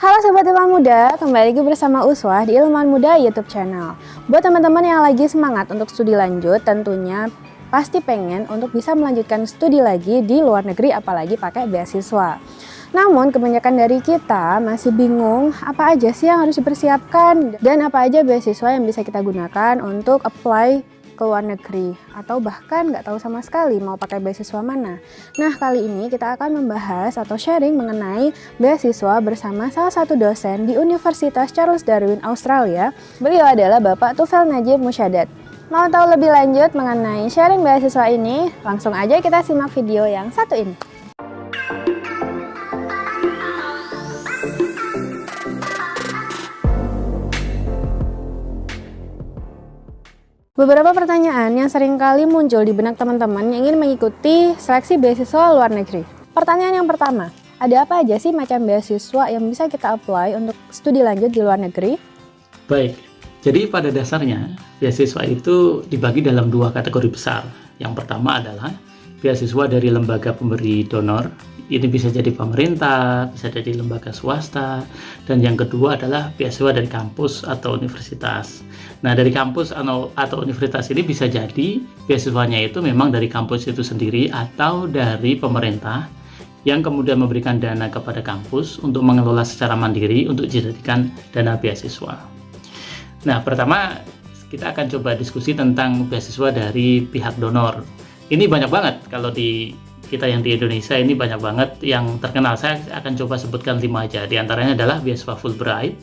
Halo Sobat Ilmuwan Muda, kembali lagi bersama Uswah di Ilmuwan Muda YouTube channel. Buat teman-teman yang lagi semangat untuk studi lanjut, tentunya pasti pengen untuk bisa melanjutkan studi lagi di luar negeri, apalagi pakai beasiswa. Namun kebanyakan dari kita masih bingung apa aja sih yang harus dipersiapkan dan apa aja beasiswa yang bisa kita gunakan untuk apply ke luar negeri, atau bahkan nggak tahu sama sekali mau pakai beasiswa mana. Nah, kali ini kita akan membahas atau sharing mengenai beasiswa bersama salah satu dosen di Universitas Charles Darwin, Australia. Beliau adalah Bapak Tufail Najib Musyadad. Mau tahu lebih lanjut mengenai sharing beasiswa ini? Langsung aja kita simak video yang satu ini. Beberapa pertanyaan yang sering kali muncul di benak teman-teman yang ingin mengikuti seleksi beasiswa luar negeri. Pertanyaan yang pertama, ada apa aja sih macam beasiswa yang bisa kita apply untuk studi lanjut di luar negeri? Baik, jadi pada dasarnya beasiswa itu dibagi dalam dua kategori besar. Yang pertama adalah beasiswa dari lembaga pemberi donor. Ini bisa jadi pemerintah, bisa jadi lembaga swasta, dan yang kedua adalah beasiswa dari kampus atau universitas. Nah, dari kampus atau universitas ini bisa jadi beasiswanya itu memang dari kampus itu sendiri atau dari pemerintah yang kemudian memberikan dana kepada kampus untuk mengelola secara mandiri untuk dijadikan dana beasiswa. Nah, pertama kita akan coba diskusi tentang beasiswa dari pihak donor. Ini banyak banget kalau di kita yang di Indonesia ini banyak banget yang terkenal. Saya akan coba sebutkan 5 aja. Di antaranya adalah beasiswa Fulbright,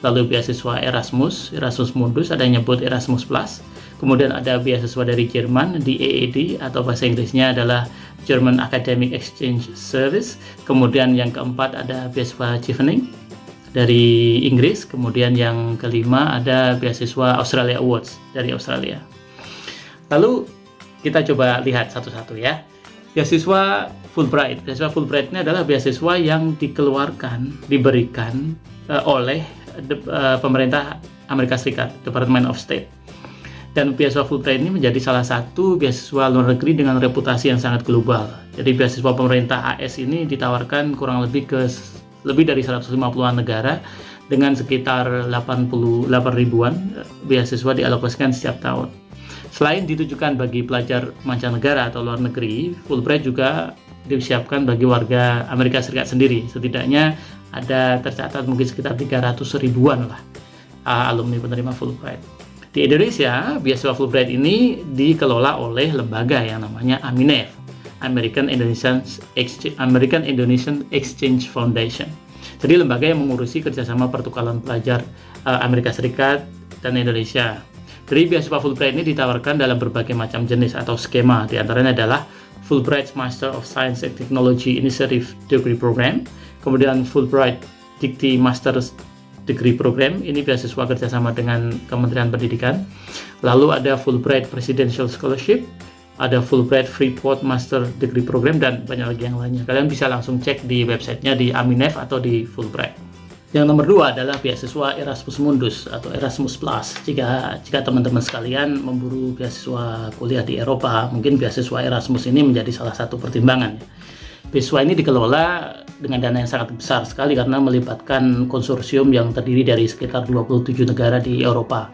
lalu beasiswa Erasmus Mundus, ada yang nyebut Erasmus Plus. Kemudian ada beasiswa dari Jerman di EAD atau bahasa Inggrisnya adalah German Academic Exchange Service. Kemudian yang keempat ada beasiswa Chevening dari Inggris. Kemudian yang kelima ada beasiswa Australia Awards dari Australia. Lalu kita coba lihat satu-satu ya. Beasiswa Fulbright. Beasiswa Fulbright ini adalah beasiswa yang diberikan oleh pemerintah Amerika Serikat, Department of State. Dan beasiswa Fulbright ini menjadi salah satu beasiswa luar negeri dengan reputasi yang sangat global. Jadi beasiswa pemerintah AS ini ditawarkan kurang lebih dari 150-an negara dengan sekitar 88 ribuan beasiswa dialokasikan setiap tahun. Selain ditujukan bagi pelajar mancanegara atau luar negeri, Fulbright juga disiapkan bagi warga Amerika Serikat sendiri. Setidaknya ada tercatat mungkin sekitar 300 ribuan lah alumni penerima Fulbright. Di Indonesia, beasiswa Fulbright ini dikelola oleh lembaga yang namanya AMINEF, American Indonesian Exchange Foundation. Jadi lembaga yang mengurusi kerjasama pertukaran pelajar Amerika Serikat dan Indonesia. Jadi beasiswa Fulbright ini ditawarkan dalam berbagai macam jenis atau skema. Di antaranya adalah Fulbright Master of Science and Technology Initiative Degree Program, kemudian Fulbright Dikti Master's Degree Program, ini beasiswa kerjasama dengan Kementerian Pendidikan. Lalu ada Fulbright Presidential Scholarship, ada Fulbright Freeport Master Degree Program, dan banyak lagi yang lainnya. Kalian bisa langsung cek di websitenya di AMINEF atau di Fulbright. Yang nomor 2 adalah beasiswa Erasmus Mundus atau Erasmus Plus. Jika teman-teman sekalian memburu beasiswa kuliah di Eropa, mungkin beasiswa Erasmus ini menjadi salah satu pertimbangan. Beasiswa ini dikelola dengan dana yang sangat besar sekali karena melibatkan konsorsium yang terdiri dari sekitar 27 negara di Eropa.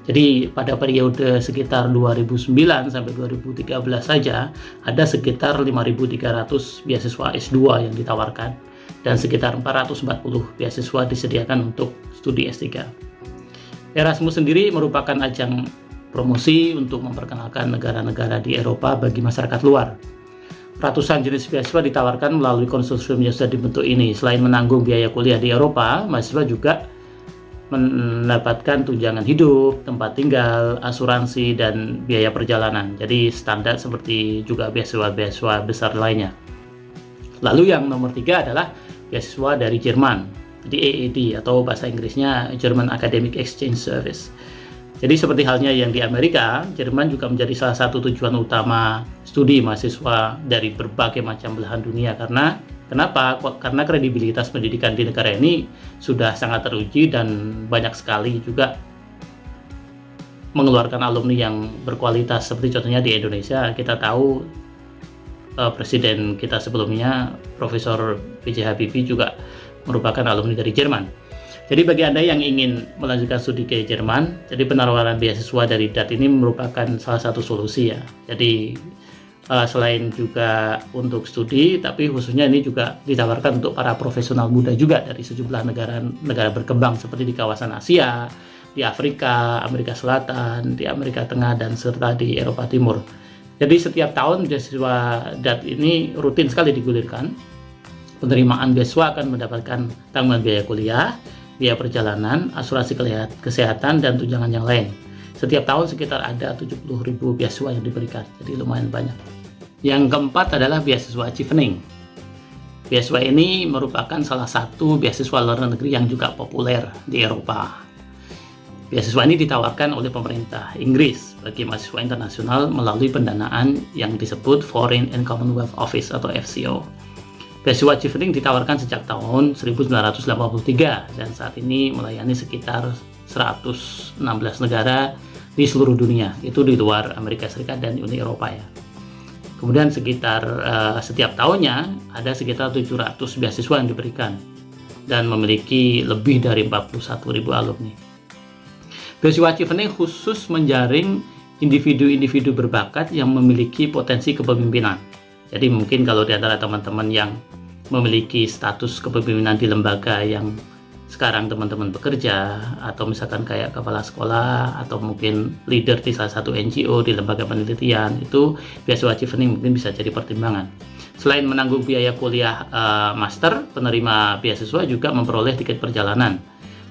Jadi pada periode sekitar 2009 sampai 2013 saja ada sekitar 5.300 beasiswa S2 yang ditawarkan dan sekitar 440 beasiswa disediakan untuk studi S3. Erasmus sendiri merupakan ajang promosi untuk memperkenalkan negara-negara di Eropa bagi masyarakat luar. Ratusan jenis beasiswa ditawarkan melalui konsorsium yang sudah dibentuk ini. Selain menanggung biaya kuliah di Eropa, mahasiswa juga mendapatkan tunjangan hidup, tempat tinggal, asuransi, dan biaya perjalanan. Jadi standar seperti juga beasiswa-beasiswa besar lainnya. Lalu yang nomor 3 adalah beasiswa dari Jerman, di EAD atau bahasa Inggrisnya German Academic Exchange Service. Jadi seperti halnya yang di Amerika, Jerman juga menjadi salah satu tujuan utama studi mahasiswa dari berbagai macam belahan dunia. Kenapa? Karena kredibilitas pendidikan di negara ini sudah sangat teruji dan banyak sekali juga mengeluarkan alumni yang berkualitas. Seperti contohnya di Indonesia, kita tahu Presiden kita sebelumnya Profesor B.J. Habibie juga merupakan alumni dari Jerman. Jadi bagi Anda yang ingin melanjutkan studi ke Jerman, jadi penawaran beasiswa dari DAT ini merupakan salah satu solusi ya. Jadi selain juga untuk studi, tapi khususnya ini juga ditawarkan untuk para profesional muda juga dari sejumlah negara berkembang seperti di kawasan Asia, di Afrika, Amerika Selatan, di Amerika Tengah, dan serta di Eropa Timur. Jadi setiap tahun beasiswa DAT ini rutin sekali digulirkan. Penerimaan beasiswa akan mendapatkan tanggungan biaya kuliah, biaya perjalanan, asuransi kesehatan, dan tunjangan yang lain. Setiap tahun sekitar ada 70.000 beasiswa yang diberikan, jadi lumayan banyak. Yang keempat adalah beasiswa Chevening. Beasiswa ini merupakan salah satu beasiswa luar negeri yang juga populer di Eropa. Beasiswa ini ditawarkan oleh pemerintah Inggris bagi mahasiswa internasional melalui pendanaan yang disebut Foreign and Commonwealth Office atau FCO. Beasiswa Chevening ditawarkan sejak tahun 1983 dan saat ini melayani sekitar 116 negara di seluruh dunia, itu di luar Amerika Serikat dan Uni Eropa ya. Kemudian setiap tahunnya ada sekitar 700 beasiswa yang diberikan dan memiliki lebih dari 41.000 alumni. Beasiswa Chevening khusus menjaring individu-individu berbakat yang memiliki potensi kepemimpinan. Jadi mungkin kalau di antara teman-teman yang memiliki status kepemimpinan di lembaga yang sekarang teman-teman bekerja, atau misalkan kayak kepala sekolah atau mungkin leader di salah satu NGO di lembaga penelitian, itu beasiswa Chevening mungkin bisa jadi pertimbangan. Selain menanggung biaya kuliah master, penerima beasiswa juga memperoleh tiket perjalanan,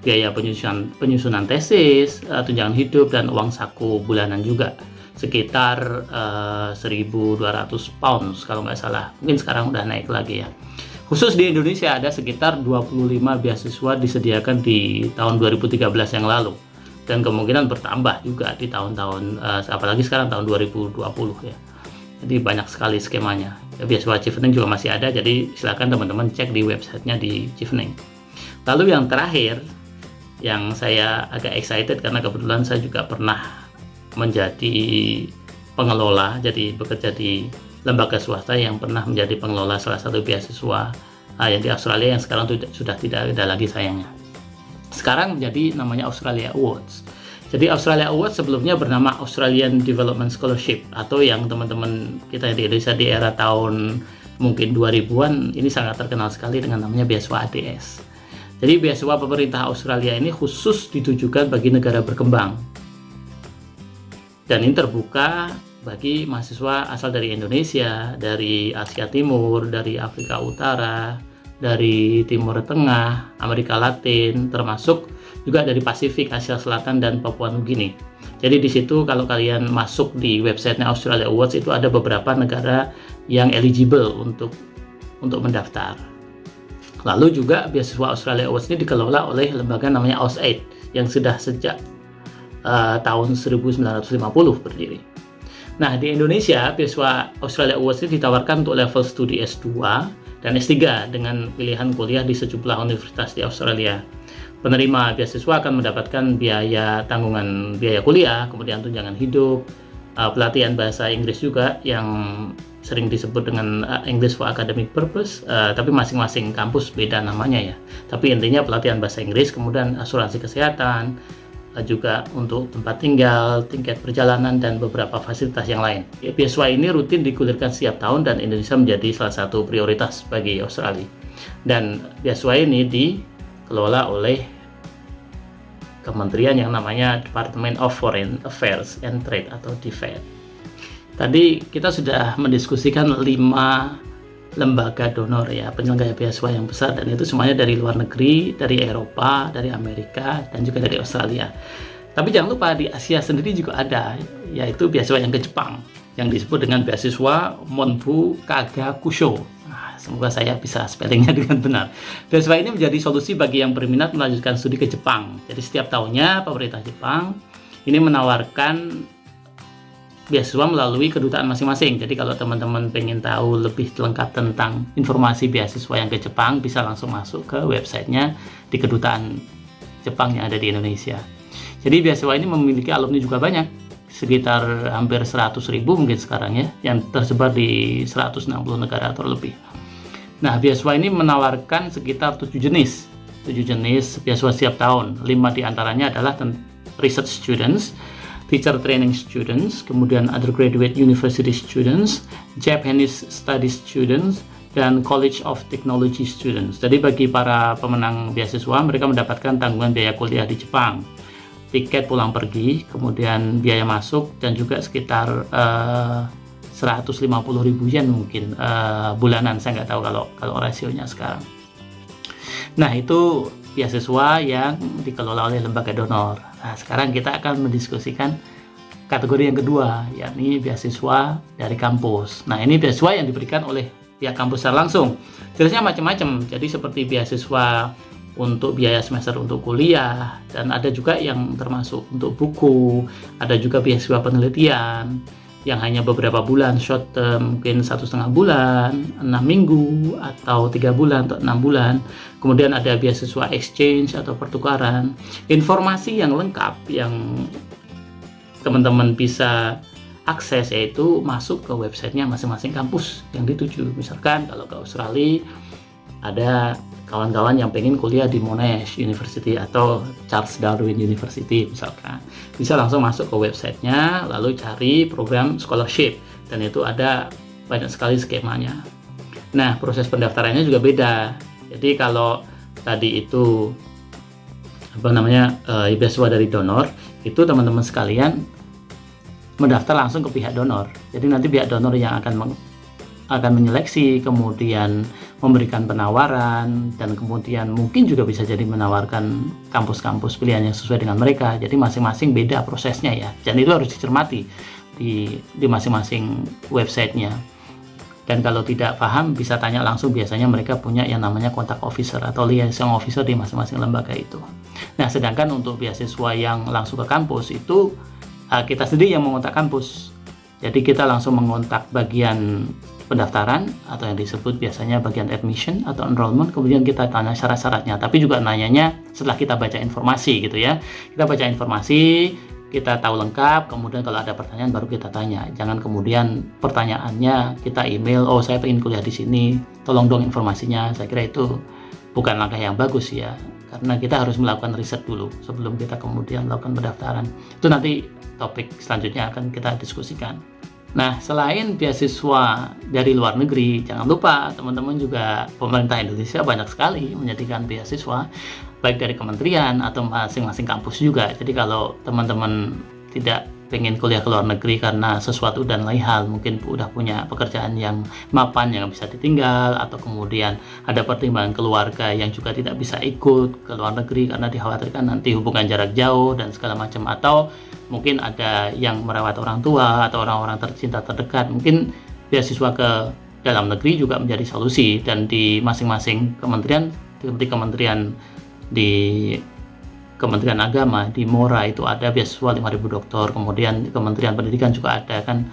biaya penyusunan tesis, tunjangan hidup, dan uang saku bulanan juga sekitar 1.200 pounds kalau nggak salah. Mungkin sekarang udah naik lagi ya. Khusus di Indonesia ada sekitar 25 beasiswa disediakan di tahun 2013 yang lalu, dan kemungkinan bertambah juga di tahun-tahun apalagi sekarang tahun 2020 ya. Jadi banyak sekali skemanya. Ya, beasiswa Chevening juga masih ada, jadi silakan teman-teman cek di websitenya di Chevening. Lalu yang terakhir yang saya agak excited karena kebetulan saya juga pernah menjadi pengelola, jadi bekerja di lembaga swasta yang pernah menjadi pengelola salah satu beasiswa yang di Australia yang sekarang sudah tidak ada lagi sayangnya. Sekarang menjadi namanya Australia Awards. Jadi Australia Awards sebelumnya bernama Australian Development Scholarship, atau yang teman-teman kita di Indonesia di era tahun mungkin 2000-an ini sangat terkenal sekali dengan namanya beasiswa ADS. Jadi beasiswa pemerintah Australia ini khusus ditujukan bagi negara berkembang. Dan ini terbuka bagi mahasiswa asal dari Indonesia, dari Asia Timur, dari Afrika Utara, dari Timur Tengah, Amerika Latin, termasuk juga dari Pasifik, Asia Selatan, dan Papua Nugini. Jadi di situ kalau kalian masuk di websitenya Australia Awards itu ada beberapa negara yang eligible untuk mendaftar. Lalu juga beasiswa Australia Awards ini dikelola oleh lembaga namanya AusAid yang sudah sejak tahun 1950 berdiri. Nah, di Indonesia, beasiswa Australia Awards ini ditawarkan untuk level studi S2 dan S3 dengan pilihan kuliah di sejumlah universitas di Australia. Penerima beasiswa akan mendapatkan tanggungan biaya kuliah, kemudian tunjangan hidup, pelatihan bahasa Inggris juga yang sering disebut dengan English for Academic Purpose, tapi masing-masing kampus beda namanya ya. Tapi intinya pelatihan bahasa Inggris, kemudian asuransi kesehatan, juga untuk tempat tinggal, tiket perjalanan, dan beberapa fasilitas yang lain. Beasiswa ini rutin digulirkan setiap tahun dan Indonesia menjadi salah satu prioritas bagi Australia. Dan beasiswa ini dikelola oleh kementerian yang namanya Department of Foreign Affairs and Trade atau DFAT. Tadi kita sudah mendiskusikan 5 lembaga donor ya, penyelenggara beasiswa yang besar, dan itu semuanya dari luar negeri, dari Eropa, dari Amerika, dan juga dari Australia. Tapi jangan lupa di Asia sendiri juga ada, yaitu beasiswa yang ke Jepang yang disebut dengan beasiswa Monbu Kagakusho. Semoga saya bisa spellingnya dengan benar. Beasiswa ini menjadi solusi bagi yang berminat melanjutkan studi ke Jepang. Jadi setiap tahunnya pemerintah Jepang ini menawarkan beasiswa melalui kedutaan masing-masing. Jadi kalau teman-teman pengen tahu lebih lengkap tentang informasi beasiswa yang ke Jepang, bisa langsung masuk ke websitenya di kedutaan Jepang yang ada di Indonesia. Jadi beasiswa ini memiliki alumni juga banyak, sekitar hampir 100.000 mungkin sekarang ya, yang tersebar di 160 negara atau lebih. Nah, beasiswa ini menawarkan sekitar 7 jenis beasiswa setiap tahun. 5 diantaranya adalah research students, teacher training students, kemudian undergraduate university students, Japanese studies students, dan College of Technology students. Jadi bagi para pemenang beasiswa, mereka mendapatkan tanggungan biaya kuliah di Jepang, tiket pulang pergi, kemudian biaya masuk, dan juga sekitar 150.000 yen mungkin bulanan. Saya nggak tahu kalau rasionya sekarang. Nah, itu beasiswa yang dikelola oleh lembaga donor. Nah, sekarang kita akan mendiskusikan kategori yang kedua, yakni beasiswa dari kampus. Nah, ini beasiswa yang diberikan oleh pihak kampus secara langsung. Jenisnya macam-macam. Jadi seperti beasiswa untuk biaya semester untuk kuliah, dan ada juga yang termasuk untuk buku, ada juga beasiswa penelitian yang hanya beberapa bulan, short term, mungkin 1,5 bulan, 6 minggu, atau 3 bulan atau 6 bulan. Kemudian ada beasiswa exchange atau pertukaran. Informasi yang lengkap yang teman-teman bisa akses yaitu masuk ke websitenya masing-masing kampus yang dituju. Misalkan kalau ke Australia, ada kawan-kawan yang pengen kuliah di Monash University atau Charles Darwin University misalkan, bisa langsung masuk ke websitenya, lalu cari program scholarship, dan itu ada banyak sekali skemanya. Nah, proses pendaftarannya juga beda. Jadi kalau tadi itu beasiswa dari donor, itu teman-teman sekalian mendaftar langsung ke pihak donor. Jadi nanti pihak donor yang akan menyeleksi, kemudian memberikan penawaran, dan kemudian mungkin juga bisa jadi menawarkan kampus-kampus pilihan yang sesuai dengan mereka. Jadi masing-masing beda prosesnya ya, dan itu harus dicermati di masing-masing websitenya. Dan kalau tidak paham bisa tanya langsung, biasanya mereka punya yang namanya contact officer atau liaison officer di masing-masing lembaga itu. Nah, sedangkan untuk beasiswa yang langsung ke kampus itu kita sendiri yang mengontak kampus. Jadi kita langsung mengontak bagian pendaftaran atau yang disebut biasanya bagian admission atau enrollment, kemudian kita tanya syarat-syaratnya, tapi juga nanyanya setelah kita baca informasi gitu ya. Kita baca informasi, kita tahu lengkap, kemudian kalau ada pertanyaan baru kita tanya. Jangan kemudian pertanyaannya kita email, oh saya pengen kuliah di sini, tolong dong informasinya. Saya kira itu bukan langkah yang bagus ya, karena kita harus melakukan riset dulu sebelum kita kemudian melakukan pendaftaran. Itu nanti topik selanjutnya akan kita diskusikan. Nah, selain beasiswa dari luar negeri, jangan lupa teman-teman juga pemerintah Indonesia banyak sekali menyediakan beasiswa, baik dari kementerian atau masing-masing kampus juga. Jadi kalau teman-teman tidak pengen kuliah ke luar negeri karena sesuatu dan lain hal, mungkin udah punya pekerjaan yang mapan yang bisa ditinggal, atau kemudian ada pertimbangan keluarga yang juga tidak bisa ikut ke luar negeri karena dikhawatirkan nanti hubungan jarak jauh dan segala macam, atau mungkin ada yang merawat orang tua atau orang-orang tercinta terdekat, mungkin beasiswa ke dalam negeri juga menjadi solusi. Dan di masing-masing kementerian, seperti Kementerian Agama di Mora itu ada beasiswa 5.000 doktor, kemudian Kementerian Pendidikan juga ada kan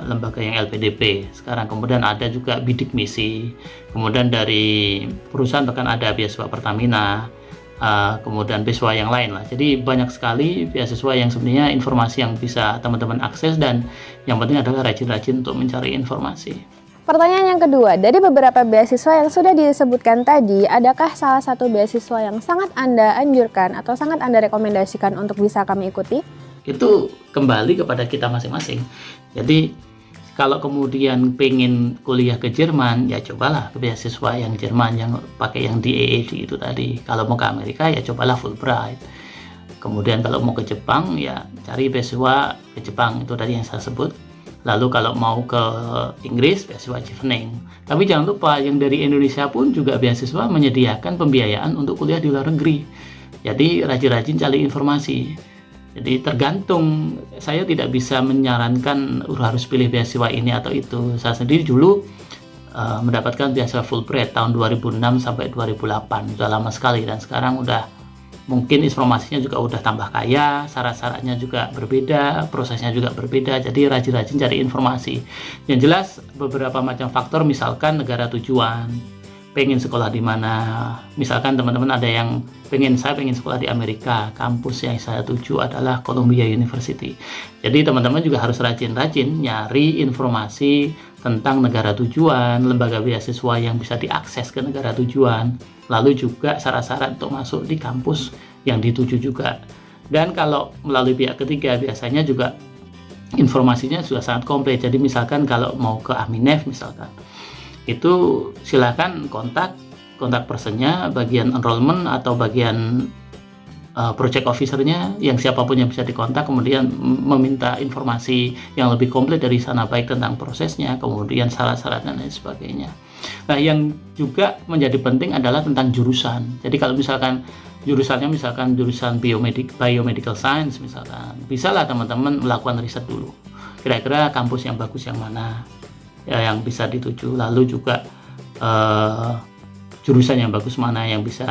lembaga yang LPDP sekarang, kemudian ada juga bidik misi, kemudian dari perusahaan bahkan ada beasiswa Pertamina, kemudian beasiswa yang lain lah. Jadi banyak sekali beasiswa yang sebenarnya informasi yang bisa teman-teman akses, dan yang penting adalah rajin-rajin untuk mencari informasi. Pertanyaan yang kedua, dari beberapa beasiswa yang sudah disebutkan tadi, adakah salah satu beasiswa yang sangat Anda anjurkan atau sangat Anda rekomendasikan untuk bisa kami ikuti? Itu kembali kepada kita masing-masing. Jadi kalau kemudian pengen kuliah ke Jerman, ya cobalah ke beasiswa yang Jerman yang pakai yang DAAD itu tadi. Kalau mau ke Amerika, ya cobalah Fulbright. Kemudian kalau mau ke Jepang, ya cari beasiswa ke Jepang, itu tadi yang saya sebut. Lalu kalau mau ke Inggris, beasiswa Chevening. Tapi jangan lupa yang dari Indonesia pun juga beasiswa menyediakan pembiayaan untuk kuliah di luar negeri. Jadi rajin-rajin cari informasi. Jadi tergantung, saya tidak bisa menyarankan harus pilih beasiswa ini atau itu. Saya sendiri dulu mendapatkan beasiswa Fulbright tahun 2006 sampai 2008, sudah lama sekali, dan sekarang udah mungkin informasinya juga udah tambah kaya, syarat-syaratnya juga berbeda, prosesnya juga berbeda. Jadi rajin-rajin cari informasi. Yang jelas beberapa macam faktor, misalkan negara tujuan, pengen sekolah di mana. Misalkan teman-teman ada yang saya pengen sekolah di Amerika, kampus yang saya tuju adalah Columbia University. Jadi teman-teman juga harus rajin-rajin nyari informasi tentang negara tujuan, lembaga beasiswa yang bisa diakses ke negara tujuan, lalu juga syarat-syarat untuk masuk di kampus yang dituju juga. Dan kalau melalui pihak ketiga biasanya juga informasinya sudah sangat komplit. Jadi misalkan kalau mau ke Aminef misalkan, itu silakan kontak personnya, bagian enrollment atau bagian project officer-nya, yang siapapun yang bisa dikontak, kemudian meminta informasi yang lebih komplit dari sana, baik tentang prosesnya, kemudian syarat-syarat dan lain sebagainya. Nah, yang juga menjadi penting adalah tentang jurusan. Jadi kalau misalkan jurusannya jurusan biomedical science misalkan, bisalah teman-teman melakukan riset dulu. Kira-kira kampus yang bagus yang mana ya, yang bisa dituju, lalu juga jurusan yang bagus mana yang bisa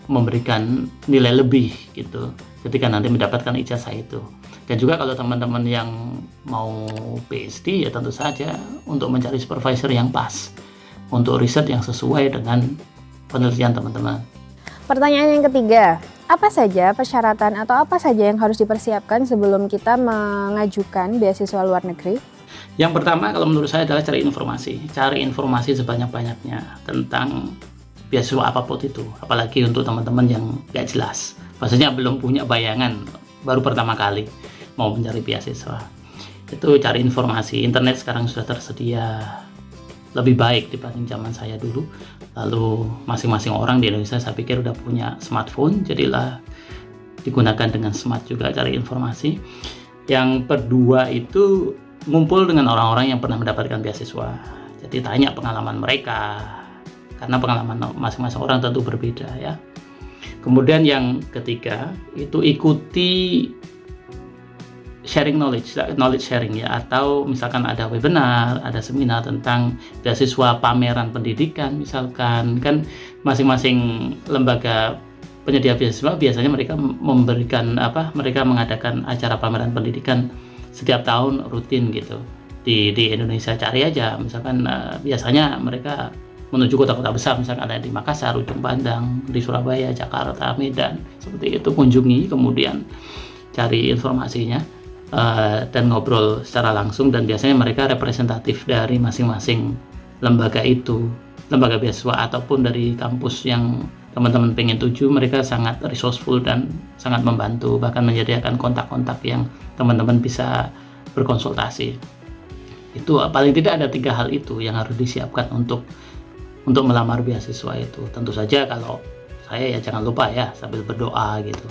memberikan nilai lebih gitu ketika nanti mendapatkan ijazah itu. Dan juga kalau teman-teman yang mau PhD ya tentu saja untuk mencari supervisor yang pas untuk riset yang sesuai dengan penelitian teman-teman. Pertanyaan yang ketiga, apa saja persyaratan atau apa saja yang harus dipersiapkan sebelum kita mengajukan beasiswa luar negeri? Yang pertama kalau menurut saya adalah cari informasi sebanyak-banyaknya tentang beasiswa apapun itu, apalagi untuk teman-teman yang gak jelas, maksudnya belum punya bayangan, baru pertama kali mau mencari beasiswa. Itu cari informasi, internet sekarang sudah tersedia lebih baik dibanding zaman saya dulu. Lalu masing-masing orang di Indonesia saya pikir udah punya smartphone, jadilah digunakan dengan smart juga cari informasi. Yang kedua itu ngumpul dengan orang-orang yang pernah mendapatkan beasiswa, jadi tanya pengalaman mereka, karena pengalaman masing-masing orang tentu berbeda ya. Kemudian yang ketiga itu ikuti knowledge sharing ya, atau misalkan ada webinar, ada seminar tentang beasiswa, pameran pendidikan misalkan, kan masing-masing lembaga penyedia beasiswa biasanya mereka mengadakan acara pameran pendidikan setiap tahun rutin gitu. Di Indonesia cari aja, misalkan biasanya mereka menuju kota-kota besar, misalkan ada di Makassar, Ujung Pandang, di Surabaya, Jakarta, Medan, seperti itu, kunjungi, kemudian cari informasinya dan ngobrol secara langsung. Dan biasanya mereka representatif dari masing-masing lembaga itu, lembaga beasiswa ataupun dari kampus yang teman-teman pengen tuju. Mereka sangat resourceful dan sangat membantu, bahkan menyediakan kontak-kontak yang teman-teman bisa berkonsultasi. Itu paling tidak ada 3 hal itu yang harus disiapkan untuk melamar beasiswa itu. Tentu saja kalau saya ya jangan lupa ya sambil berdoa gitu,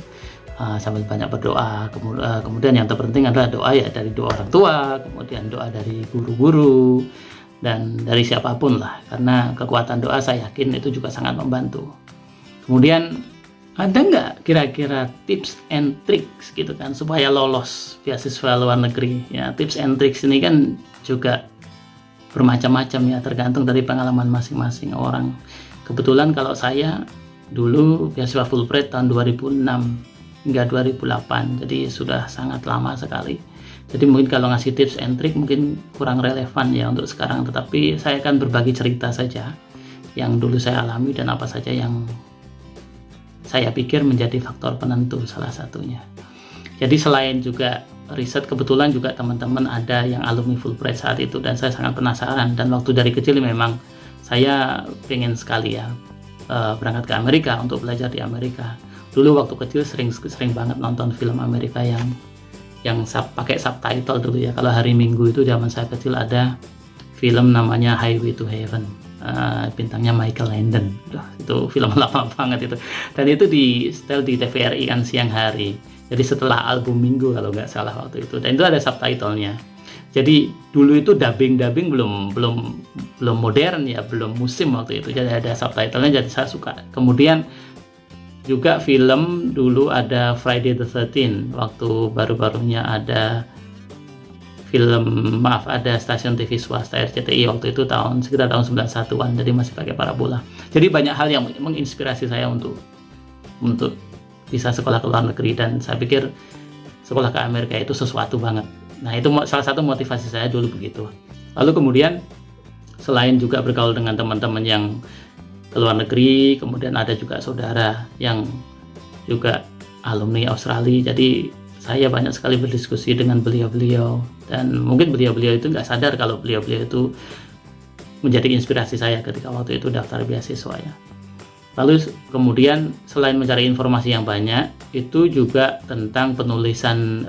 sambil banyak berdoa. Kemudian yang terpenting adalah doa ya dari doa orang tua, kemudian doa dari guru-guru dan dari siapapun lah, karena kekuatan doa saya yakin itu juga sangat membantu. Kemudian ada nggak kira-kira tips and tricks gitu kan supaya lolos beasiswa luar negeri ya? Tips and tricks ini kan juga bermacam-macam ya, tergantung dari pengalaman masing-masing orang. Kebetulan kalau saya dulu beasiswa Fulbright tahun 2006 hingga 2008, jadi sudah sangat lama sekali. Jadi mungkin kalau ngasih tips and trick mungkin kurang relevan ya untuk sekarang, tetapi saya akan berbagi cerita saja yang dulu saya alami dan apa saja yang saya pikir menjadi faktor penentu salah satunya. Jadi selain juga riset, kebetulan juga teman-teman ada yang alumni Fulbright saat itu, dan saya sangat penasaran, dan waktu dari kecil memang saya pengen sekali ya berangkat ke Amerika untuk belajar di Amerika. Dulu waktu kecil sering banget nonton film Amerika yang pakai subtitle dulu ya. Kalau hari Minggu itu zaman saya kecil ada film namanya Highway to Heaven, bintangnya Michael Landon. Itu film lama banget itu, dan itu di setel di TVRI kan siang hari. Jadi setelah album Minggu kalau nggak salah waktu itu, dan itu ada subtitlenya. Jadi dulu itu dubbing belum modern ya, belum musim waktu itu, jadi ada subtitlenya, jadi saya suka. Kemudian juga film dulu ada Friday the 13th, waktu baru-barunya ada ada stasiun TV swasta RCTI waktu itu sekitar tahun 91-an, jadi masih pakai parabola. Jadi banyak hal yang menginspirasi saya untuk bisa sekolah ke luar negeri, dan saya pikir sekolah ke Amerika itu sesuatu banget. Nah, itu salah satu motivasi saya dulu begitu. Lalu kemudian selain juga bergaul dengan teman-teman yang ke luar negeri, kemudian ada juga saudara yang juga alumni Australia. Jadi saya banyak sekali berdiskusi dengan beliau-beliau, dan mungkin beliau-beliau itu nggak sadar kalau beliau-beliau itu menjadi inspirasi saya ketika waktu itu daftar beasiswa ya. Lalu kemudian selain mencari informasi yang banyak, itu juga tentang penulisan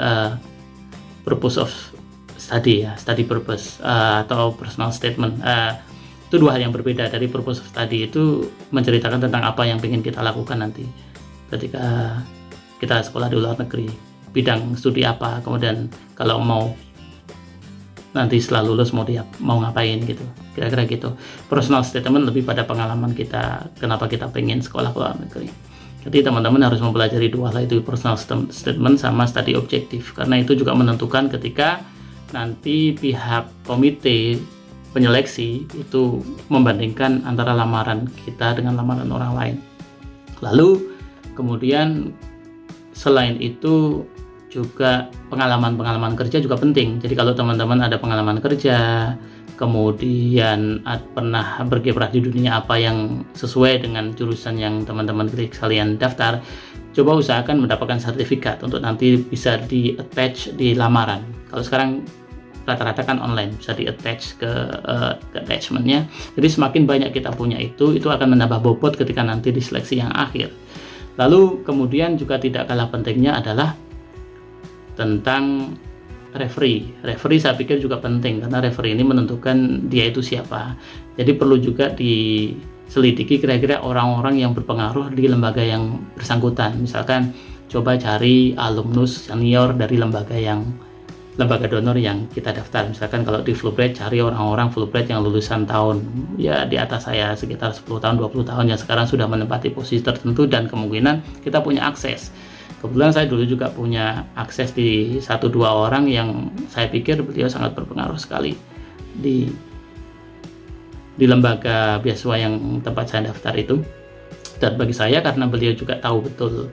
purpose of study ya, study purpose atau personal statement. Itu dua hal yang berbeda. Dari purpose of study itu menceritakan tentang apa yang ingin kita lakukan nanti ketika kita sekolah di luar negeri, bidang studi apa, kemudian kalau mau nanti setelah lulus mau ngapain gitu, kira-kira gitu. Personal statement lebih pada pengalaman kita, kenapa kita pengen sekolah ke luar negeri. Jadi teman-teman harus mempelajari dua hal itu, personal statement sama study objektif, karena itu juga menentukan ketika nanti pihak komite penyeleksi itu membandingkan antara lamaran kita dengan lamaran orang lain. Lalu kemudian selain itu juga pengalaman kerja juga penting. Jadi kalau teman-teman ada pengalaman kerja, kemudian pernah berkiprah di dunia apa yang sesuai dengan jurusan yang teman-teman sekalian daftar, coba usahakan mendapatkan sertifikat untuk nanti bisa di-attach di lamaran. Kalau sekarang rata-rata kan online, bisa di-attach ke attachment-nya. Jadi semakin banyak kita punya itu akan menambah bobot ketika nanti di seleksi yang akhir. Lalu kemudian juga tidak kalah pentingnya adalah tentang referee. Referee saya pikir juga penting, karena referee ini menentukan dia itu siapa. Jadi perlu juga diselidiki kira-kira orang-orang yang berpengaruh di lembaga yang bersangkutan. Misalkan coba cari alumnus senior dari lembaga donor yang kita daftar. Misalkan kalau di Fulbright, cari orang-orang Fulbright yang lulusan tahun ya di atas saya sekitar 10 tahun, 20 tahun yang sekarang sudah menempati posisi tertentu dan kemungkinan kita punya akses. Kebetulan saya dulu juga punya akses di 1-2 orang yang saya pikir beliau sangat berpengaruh sekali di lembaga beasiswa yang tempat saya daftar itu. Dan bagi saya, karena beliau juga tahu betul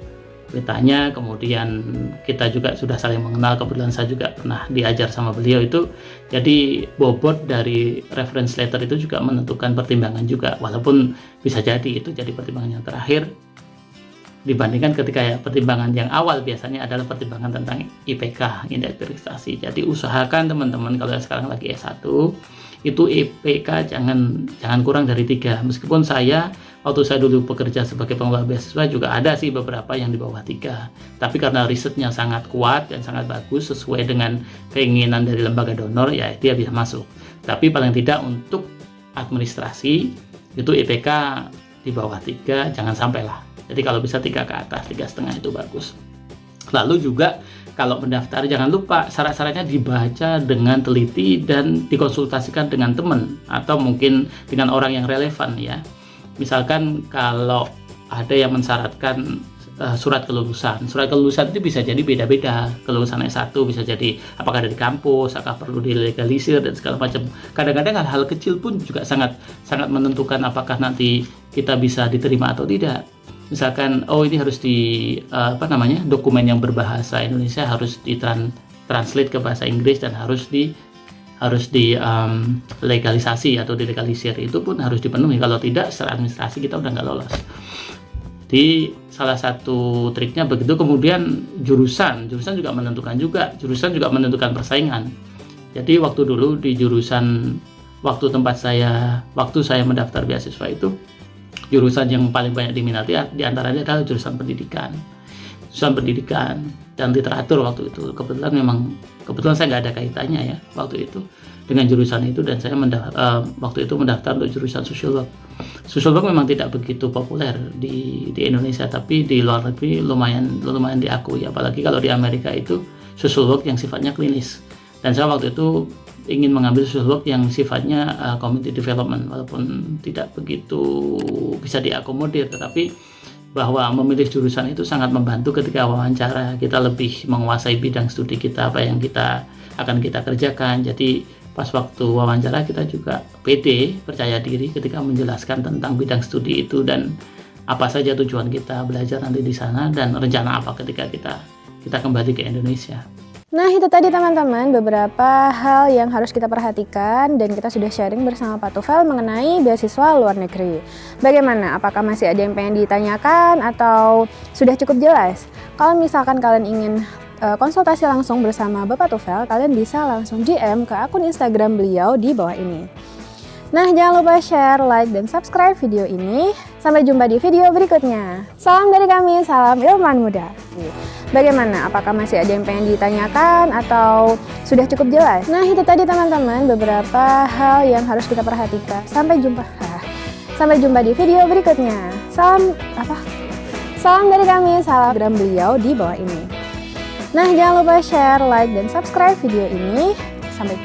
beritanya, kemudian kita juga sudah saling mengenal, kebetulan saya juga pernah diajar sama beliau itu, jadi bobot dari reference letter itu juga menentukan pertimbangan juga, walaupun bisa jadi itu jadi pertimbangan yang terakhir dibandingkan ketika pertimbangan yang awal biasanya adalah pertimbangan tentang IPK, indeks prestasi. Jadi usahakan teman-teman kalau sekarang lagi S1 itu IPK jangan kurang dari 3. Meskipun waktu saya dulu bekerja sebagai pengelola beasiswa juga ada sih beberapa yang di bawah 3. Tapi karena risetnya sangat kuat dan sangat bagus sesuai dengan keinginan dari lembaga donor, ya dia bisa masuk. Tapi paling tidak untuk administrasi itu IPK di bawah 3 jangan sampai lah. Jadi kalau bisa 3 ke atas, 3,5 itu bagus. Lalu juga kalau mendaftar jangan lupa syarat-syaratnya dibaca dengan teliti dan dikonsultasikan dengan teman atau mungkin dengan orang yang relevan ya. Misalkan kalau ada yang mensyaratkan surat kelulusan itu bisa jadi beda-beda. Kelulusan S1 bisa jadi apakah dari kampus, apakah perlu dilegalisir dan segala macam. Kadang-kadang hal-hal kecil pun juga sangat menentukan apakah nanti kita bisa diterima atau tidak. Misalkan ini harus dokumen yang berbahasa Indonesia harus ditranslate ke bahasa Inggris dan harus di legalisasi atau dilegalisir, itu pun harus dipenuhi. Kalau tidak, secara administrasi kita udah nggak lolos. Di salah satu triknya begitu. Kemudian jurusan juga menentukan persaingan. Jadi waktu dulu di waktu saya mendaftar beasiswa itu, jurusan yang paling banyak diminati diantaranya adalah jurusan pendidikan dan literatur waktu itu. Kebetulan saya nggak ada kaitannya ya waktu itu dengan jurusan itu, dan saya waktu itu mendaftar untuk jurusan sosiolog. Sosiolog memang tidak begitu populer di Indonesia, tapi di luar negeri lumayan diakui, apalagi kalau di Amerika itu sosiolog yang sifatnya klinis. Dan saya waktu itu ingin mengambil sosiolog yang sifatnya community development, walaupun tidak begitu bisa diakomodir, tetapi bahwa memilih jurusan itu sangat membantu ketika wawancara. Kita lebih menguasai bidang studi kita, apa yang akan kita kerjakan. Jadi pas waktu wawancara kita juga pede, percaya diri ketika menjelaskan tentang bidang studi itu dan apa saja tujuan kita belajar nanti di sana dan rencana apa ketika kita kembali ke Indonesia. Nah, itu tadi teman-teman beberapa hal yang harus kita perhatikan dan kita sudah sharing bersama Pak Tufel mengenai beasiswa luar negeri. Bagaimana? Apakah masih ada yang pengen ditanyakan atau sudah cukup jelas? Kalau misalkan kalian ingin konsultasi langsung bersama Bapak Tufel, kalian bisa langsung DM ke akun Instagram beliau di bawah ini. Nah, jangan lupa share, like, dan subscribe video ini. Sampai jumpa di video berikutnya. Salam dari kami, salam ilmuwan muda. Bagaimana? Apakah masih ada yang pengen ditanyakan atau sudah cukup jelas? Nah, itu tadi teman-teman beberapa hal yang harus kita perhatikan. Sampai jumpa di video berikutnya. Salam dari kami, salam Instagram beliau di bawah ini. Nah, jangan lupa share, like, dan subscribe video ini. Sampai